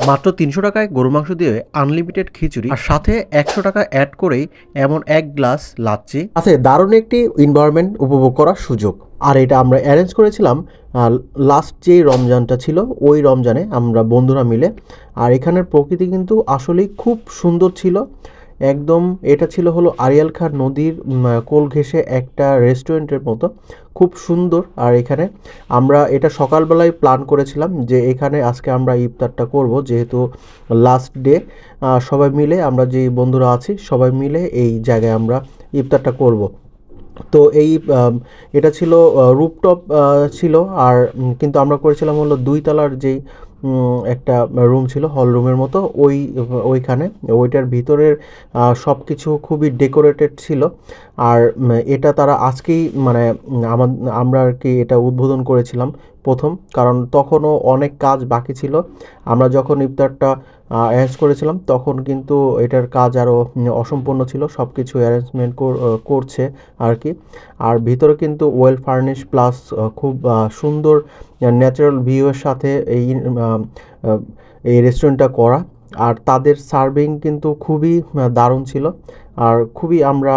মাত্র ৩০০ টাকায় গরুর মাংস দিয়ে আনলিমিটেড খিচুড়ি আর সাথে ১০০ টাকা অ্যাড করেই এমন ১ গ্লাস লাচ্ছি আছে। দারুণ একটি এনভায়রনমেন্ট উপভোগ করার সুযোগ। আর এটা আমরা অ্যারেঞ্জ করেছিলাম লাস্ট যেই রমজানটা ছিল ওই রমজানে আমরা বন্ধুরা মিলে। আর এখানের প্রকৃতি কিন্তু আসলেই খুব সুন্দর ছিল একদম। এটা ছিল হলো আড়িয়াল খাঁ নদীর কোল ঘেঁষে একটা রেস্টুরেন্টের মতো, খুব সুন্দর। আর এখানে আমরা এটা সকালবেলায় প্ল্যান করেছিলাম যে এখানে আজকে আমরা ইফতারটা করব, যেহেতু লাস্ট ডে। সবাই মিলে আমরা যেই বন্ধুরা আছি সবাই মিলে এই জায়গায় আমরা ইফতারটা করব। তো এটা ছিল রুপটপ ছিল। আর কিন্তু আমরা করেছিলাম হলো ২ তলার যেই একটা রুম ছিল, হল রুমের মতো, ওইখানে ওইটার ভিতরের সব কিছু খুবই ডেকোরেটেড ছিল। আর এটা তারা আজকেই মানে আমরা আর কি এটা উদ্বোধন করেছিলাম প্রথম, কারণ তখনও অনেক কাজ বাকি ছিল। আমরা যখন ইফতারটা অ্যারেঞ্জ করেছিলাম তখন কিন্তু এটার কাজ আরও অসম্পূর্ণ ছিল, সব কিছু অ্যারেঞ্জমেন্ট করছে আর কি। আর ভিতরে কিন্তু ওয়েল ফার্নিশ প্লাস খুব সুন্দর ন্যাচারাল ভিউয়ের সাথে এই রেস্টুরেন্টটা করা। আর তাদের সার্ভিং কিন্তু খুবই দারুণ ছিল। আর খুবই আমরা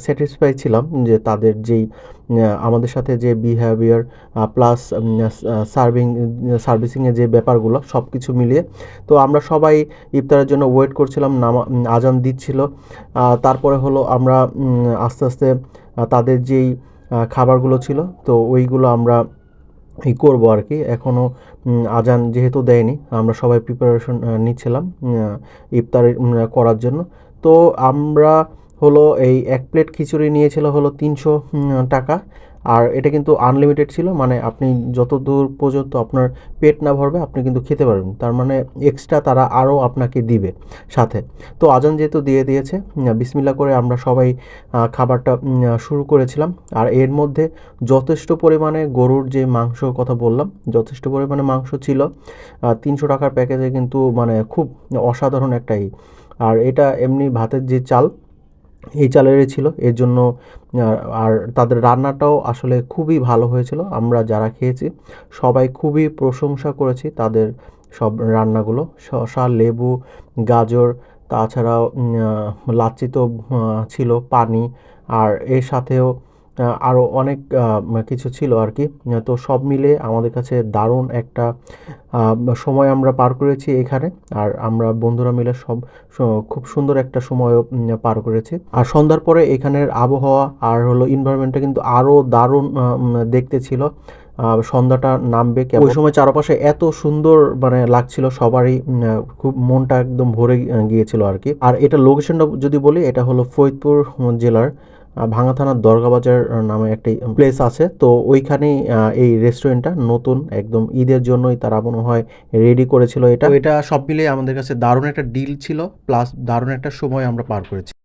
স্যাটিসফাই ছিলাম যে তাদের যেই আমাদের সাথে যে বিহেভিয়ার প্লাস সার্ভিসিংয়ের যে ব্যাপারগুলো সব কিছু মিলিয়ে। তো আমরা সবাই ইফতারের জন্য ওয়েট করছিলাম, আজান দিচ্ছিল। তারপরে হলো আমরা আস্তে আস্তে তাদের যেই খাবারগুলো ছিল তো ওইগুলো আমরা করবো আর কি। এখনও আজান যেহেতু দেয়নি, আমরা সবাই প্রিপারেশন নিচ্ছিলাম ইফতার করার জন্য। তো আমরা হলো এই ১ প্লেট খিচুড়ি নিয়েছিল হলো ৩০০ টাকা। আর এটা কিন্তু আনলিমিটেড ছিল, মানে আপনি যত দূর পর্যন্ত আপনার পেট না ভরবে আপনি কিন্তু খেতে পারবেন, তার মানে এক্সট্রা তারা আরও আপনাকে দিবে সাথে। তো আজান যেহেতু দিয়ে দিয়েছে, বিসমিল্লাহ করে আমরা সবাই খাবারটা শুরু করেছিলাম। আর এর মধ্যে যথেষ্ট পরিমাণে গরুর যে মাংস কথা বললাম, যথেষ্ট পরিমাণে মাংস ছিল। ৩০০ টাকার প্যাকেজে কিন্তু মানে খুব অসাধারণ একটাই। আর এটা এমনি ভাতের যে চাল এই চালেরই ছিল, এর জন্য আর তাদের রান্নাটাও আসলে খুবই ভালো হয়েছিল। আমরা যারা খেয়েছি সবাই খুবই প্রশংসা করেছি তাদের সব রান্নাগুলো। শসা, লেবু, গাজর, তাছাড়াও লাচ্ছি তো ছিল, পানি, আর এর সাথেও আরও অনেক কিছু ছিল আর কি। তো সব মিলে আমাদের কাছে দারুণ একটা সময় আমরা পার করেছি এখানে। আর আমরা বন্ধুরা মিলে খুব সুন্দর একটা সময়ও পার করেছি। আর সন্ধ্যার পরে এখানের আবহাওয়া আর হলো এনভায়রনমেন্টটা কিন্তু আরও দারুণ দেখতে ছিল। সন্ধ্যাটা নামবে ওই সময় চারপাশে এত সুন্দর মানে লাগছিল সবারই, খুব মনটা একদম ভরে গিয়েছিল আর কি। আর এটা লোকেশনটা যদি বলি, এটা হলো ফরিদপুর জেলার ভাঙা থানার দরগাবাজার নামে একটি প্লেস আছে। তো ওইখানেই এই রেস্টুরেন্টটা নতুন, একদম ঈদের জন্যই তারা মনে হয় রেডি করেছিল এটা। এটা সব মিলিয়ে আমাদের কাছে দারুণ একটা ডিল ছিল, প্লাস দারুণ একটা সময় আমরা পার করেছি।